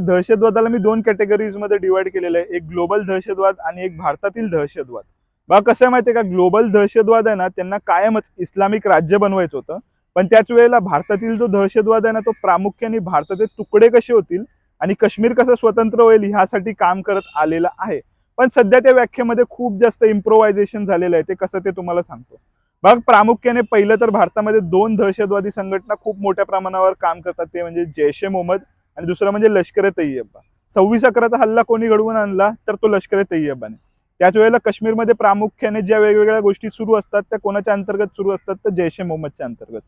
दहशतवादाला मी दोन कॅटेगरीज मध्ये डिवाइड केलेलं आहे, एक ग्लोबल दहशतवाद आणि एक भारतातील दहशतवाद. बघा कसं आहे माहितीये का, ग्लोबल दहशतवाद आहे ना, त्यांना कायमच इस्लामिक राज्य बनवायचं होतं. पण त्याच वेळेला भारतातील जो दहशतवाद आहे ना, तो प्रामुख्याने भारताचे तुकडे कसे होतील आणि काश्मीर कसं स्वतंत्र होईल ह्यासाठी काम करत आलेला आहे. पण सध्या त्या व्याख्येमध्ये खूप जास्त इम्प्रोव्हायझेशन झालेलं आहे. ते कसं ते तुम्हाला सांगतो. बघ, प्रामुख्याने पहिलं तर भारतामध्ये दोन दहशतवादी संघटना खूप मोठ्या प्रमाणावर काम करतात, ते म्हणजे जैश ए मोहम्मद आणि दुसरा म्हणजे लष्कर ए तैयबा. 26/11चा हल्ला कोणी घडवून आणला तर तो लष्कर ए तैयबाने. त्याच वेळेला काश्मीरमध्ये प्रामुख्याने ज्या वेगवेगळ्या गोष्टी सुरू असतात त्या कोणाच्या अंतर्गत सुरू असतात, तर जैश ए मोहम्मदच्या अंतर्गत.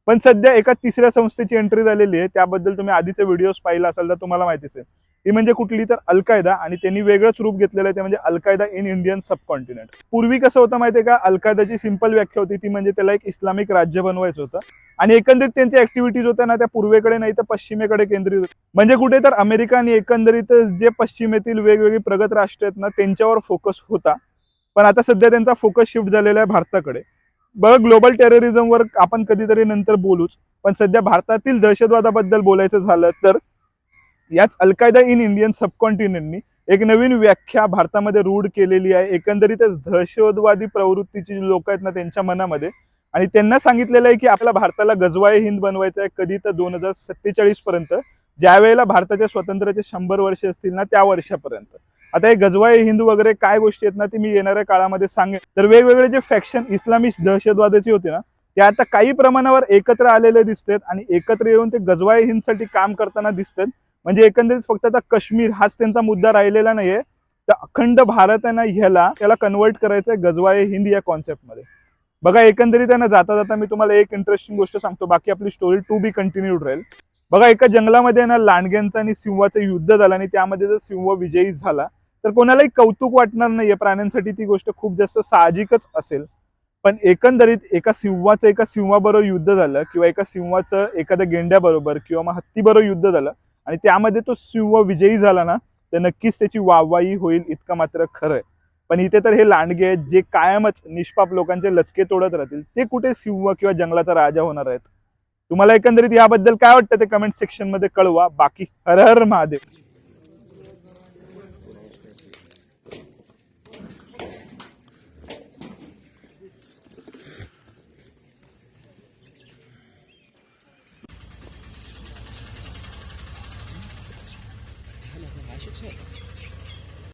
पण सध्या एका तिसऱ्या संस्थेची एंट्री झालेली आहे, त्याबद्दल तुम्ही आधीचे व्हिडिओज पाहिला असेल तर तुम्हाला माहितीच आहे. ती म्हणजे कुठली तर अल-कायदा, आणि त्यांनी वेगळंच रूप घेतलेलं आहे, ते म्हणजे अल-कायदा इन इंडियन सबकॉन्टिनेंट. पूर्वी कसं होतं माहितीये का, अल-कायदाची सिंपल व्याख्या होती ती म्हणजे त्याला एक इस्लामिक राज्य बनवायचं होतं आणि एकंदरीत त्यांच्या ऍक्टिव्हिटीज होत्या ना, त्या पूर्वेकडे नाही तर पश्चिमेकडे केंद्रित होत्या. म्हणजे कुठे तर अमेरिका आणि एकंदरीत जे पश्चिमेतील वेगवेगळी प्रगत राष्ट्र आहेत ना, त्यांच्यावर फोकस होता. पण आता सध्या त्यांचा फोकस शिफ्ट झालेला आहे भारताकडे. बघा, ग्लोबल टेररिझमवर आपण कधीतरी नंतर बोलूच, पण सध्या भारतातील दहशतवादाबद्दल बोलायचं झालं तर याच अल-कायदा इन इंडियन सबकॉन्टिनेंटनी एक नवीन व्याख्या भारतामध्ये रूढ केलेली आहे. एकंदरीतच दहशतवादी प्रवृत्तीची लोक आहेत ना त्यांच्या मनामध्ये, आणि त्यांना सांगितलेलं आहे की आपल्या भारताला गजवाए हिंद बनवायचं आहे, कधी तर 2047 पर्यंत, ज्या वेळेला भारताच्या स्वातंत्र्याचे 100 वर्ष असतील ना त्या वर्षापर्यंत. आता हे गजवाए हिंद वगैरे काय गोष्टी आहेत ना, ती मी येणाऱ्या काळामध्ये सांगेन. तर वेगवेगळे जे फॅक्शन इस्लामिस्ट दहशतवादाची होते ना, ते आता काही प्रमाणावर एकत्र आलेले दिसतात आणि एकत्र येऊन ते गजवाए हिंदसाठी काम करताना दिसतात. म्हणजे एकंदरीत फक्त आता काश्मीर हाच त्यांचा मुद्दा राहिलेला नाहीये, तर अखंड भारत आहे ना, त्याला कन्वर्ट करायचं आहे गजवाए हिंद या कॉन्सेप्टमध्ये. बघा, एकंदरीत आहे ना, जाता जाता मी तुम्हाला एक इंटरेस्टिंग गोष्ट सांगतो, बाकी आपली स्टोरी टू बी कंटिन्यूड राहील. बघा, एका जंगलामध्ये ना लांडग्यांचं आणि सिंहाचं युद्ध झालं आणि त्यामध्ये जर सिंह विजयी झाला तर कोणालाही कौतुक वाटणार नाहीये. प्राण्यांसाठी ती गोष्ट खूप जास्त साहजिकच असेल. पण एकंदरीत एका सिंहाबरोबर युद्ध झालं, किंवा एका सिंहाचं एखाद्या गेंड्याबरोबर किंवा मग हत्तीबरोबर युद्ध झालं आणि त्यामध्ये तो सिंह विजयी झाला ना, तर नक्कीच त्याची वाहवाही होईल, इतकं मात्र खरं आहे. पण इथे तर हे लांडगे आहेत जे कायमच निष्पाप लोकांचे लचके तोडत राहतील, ते कुठे सिंह किंवा जंगलाचा राजा होणार आहेत. तुम्हाला एकंदरीत याबद्दल काय वाटतं ते कमेंट सेक्शन मध्ये कळवा. बाकी हर हर महादेव.